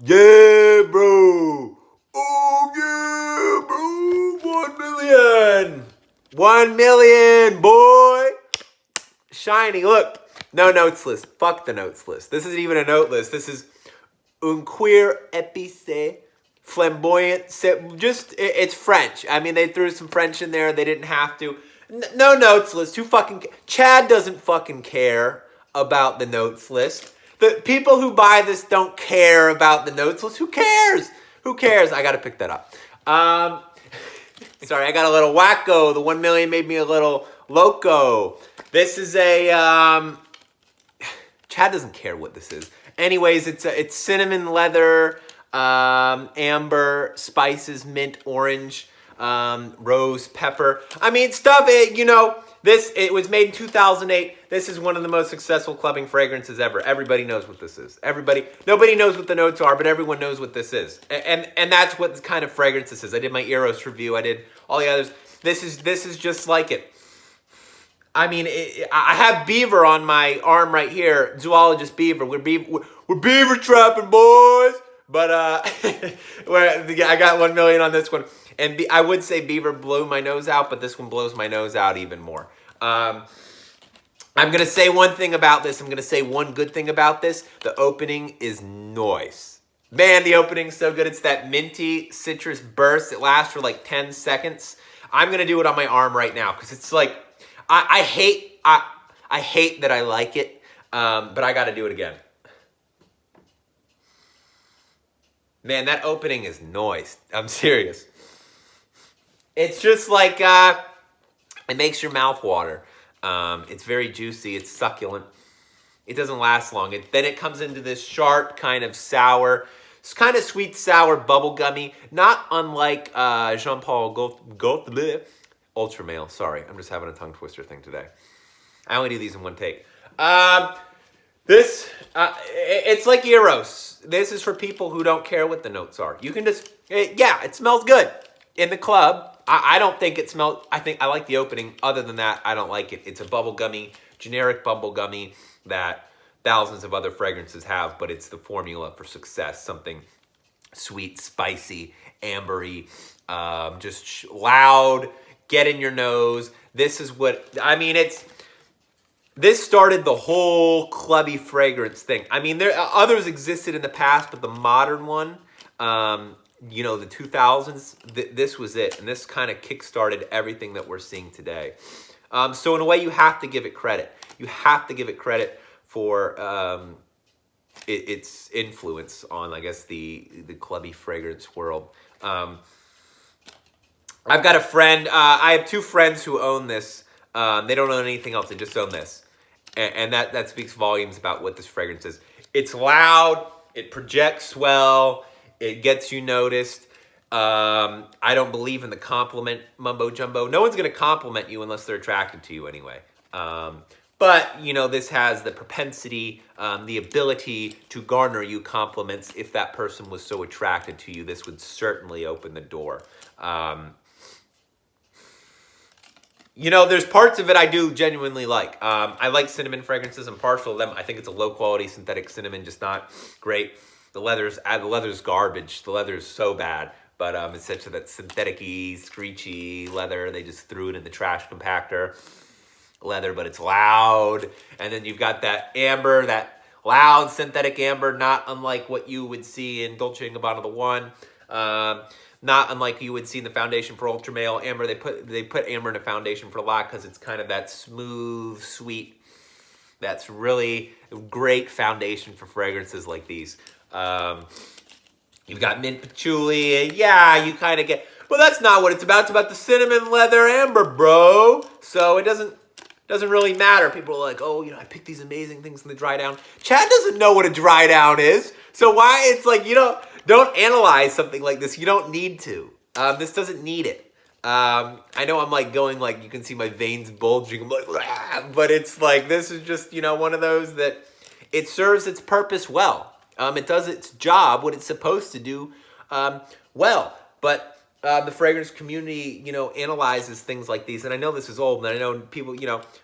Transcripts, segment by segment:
Yeah, bro. Oh, yeah, bro. 1 million. 1 million, boy. Shiny, look. No notes list. Fuck the notes list. This isn't even a note list. This is un queer épicé, flamboyant. Just, it's French. I mean, they threw some French in there. They didn't have to. No notes list. Who fucking... Chad doesn't fucking care about the notes list. The people who buy this don't care about the notes list. Who cares? Who cares? I gotta pick that up. Sorry, I got a little wacko. The 1 million made me a little loco. This is a... Chad doesn't care what this is. Anyways, it's cinnamon leather, amber, spices, mint, orange, rose, pepper. I mean, stuff, it was made in 2008. This is one of the most successful clubbing fragrances ever. Everybody knows what this is. Nobody knows what the notes are, but everyone knows what this is. And that's what kind of fragrance this is. I did my Eros review. I did all the others. This is just like it. I mean, I have beaver on my arm right here. Zoologist beaver. We're beaver trapping, boys. But I got 1 million on this one. And I would say beaver blew my nose out, but this one blows my nose out even more. I'm going to say one thing about this. I'm going to say one good thing about this. The opening is nice. Man, the opening's so good. It's that minty citrus burst. It lasts for like 10 seconds. I'm going to do it on my arm right now because it's like... I hate that I like it, but I got to do it again. Man, that opening is nice. I'm serious. It's just like, it makes your mouth water. It's very juicy. It's succulent. It doesn't last long. Then it comes into this sharp kind of sour, it's kind of sweet, sour, bubblegummy, not unlike Jean-Paul Gaultier. Ultra male, sorry. I'm just having a tongue twister thing today. I only do these in one take. It's like Eros. This is for people who don't care what the notes are. You can just, it smells good. In the club, I don't think it smells, I like the opening. Other than that, I don't like it. It's a bubblegummy, generic bubblegummy that thousands of other fragrances have, but it's the formula for success. Something sweet, spicy, ambery, just loud, get in your nose. This is what, I mean, this started the whole clubby fragrance thing. I mean, others existed in the past, but the modern one, the 2000s, this was it. And this kind of kickstarted everything that we're seeing today. So in a way, you have to give it credit. You have to give it credit for its influence on, I guess, the clubby fragrance world. I've got a friend, I have two friends who own this. They don't own anything else, they just own this. And that speaks volumes about what this fragrance is. It's loud, it projects well, it gets you noticed. I don't believe in the compliment mumbo jumbo. No one's going to compliment you unless they're attracted to you anyway. But, this has the propensity, the ability to garner you compliments. If that person was so attracted to you, this would certainly open the door. There's parts of it I do genuinely like. I like cinnamon fragrances. I'm partial to them. I think it's a low-quality synthetic cinnamon, just not great. The leather's garbage. The leather is so bad. But it's such that synthetic-y, screechy leather. They just threw it in the trash compactor. Leather, but it's loud. And then you've got that amber, that loud synthetic amber, not unlike what you would see in Dolce & Gabbana The One. Not unlike you would see in the foundation for Ultra Male Amber. They put amber in a foundation for a lot because it's kind of that smooth, sweet, that's really great foundation for fragrances like these. You've got mint patchouli. Yeah, you kind of get... Well, that's not what it's about. It's about the cinnamon leather amber, bro. So it doesn't really matter. People are like, oh, I picked these amazing things in the dry down. Chad doesn't know what a dry down is. So why it's like, don't analyze something like this. You don't need to. This doesn't need it. I know I'm like going like, you can see my veins bulging. I'm like, ah, but it's like, this is just, one of those that it serves its purpose well. It does its job, what it's supposed to do well. But the fragrance community, analyzes things like these. And I know this is old, and I know people,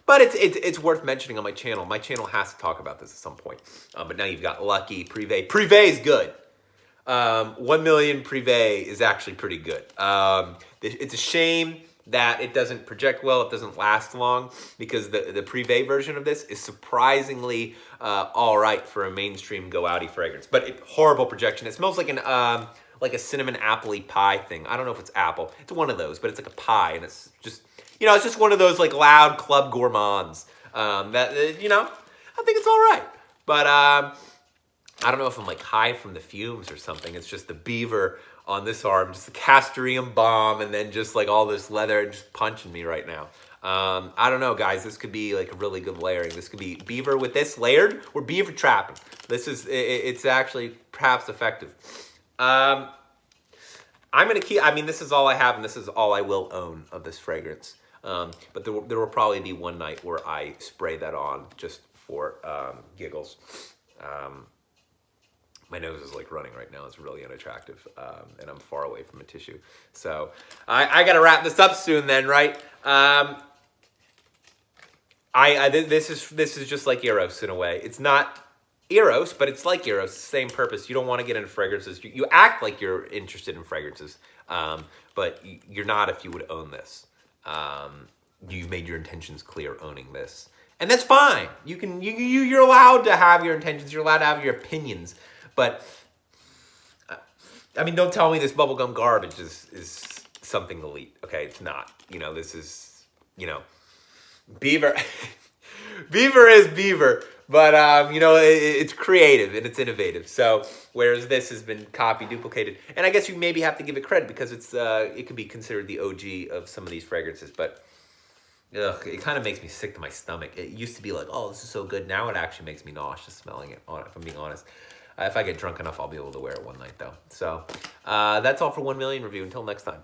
but it's worth mentioning on my channel. My channel has to talk about this at some point. But now you've got Lucky, Privé. Privé is good. 1 million Privé is actually pretty good. It's a shame that it doesn't project well, it doesn't last long, because the Privé version of this is surprisingly all right for a mainstream go outy fragrance. But horrible projection. It smells like a cinnamon apple-y pie thing. I don't know if it's apple. It's one of those, but it's like a pie, and it's just, it's just one of those like loud club gourmands. That I think it's all right, but I don't know if I'm like high from the fumes or something. It's just the beaver on this arm, just the castoreum bomb, and then just like all this leather just punching me right now. I don't know, guys. This could be like a really good layering. This could be beaver with this layered. We're beaver trapping. It's actually perhaps effective. I'm gonna keep. I mean, this is all I have, and this is all I will own of this fragrance. But there will probably be one night where I spray that on just for giggles. My nose is like running right now. It's really unattractive, and I'm far away from a tissue. So I got to wrap this up soon then, right? This is just like Eros in a way. It's not Eros, but it's like Eros, same purpose. You don't want to get into fragrances. You act like you're interested in fragrances, but you're not if you would own this. You've made your intentions clear owning this, and that's fine. You're allowed to have your intentions. You're allowed to have your opinions, but I mean, don't tell me this bubblegum garbage is something elite. Okay, it's not. This is beaver. Beaver is beaver, but it's creative and it's innovative. So whereas this has been copied, duplicated, and I guess you maybe have to give it credit because it could be considered the OG of some of these fragrances, but it kind of makes me sick to my stomach. It used to be like, oh, this is so good. Now it actually makes me nauseous smelling it, if I'm being honest. If I get drunk enough, I'll be able to wear it one night though. So that's all for 1 million review. Until next time.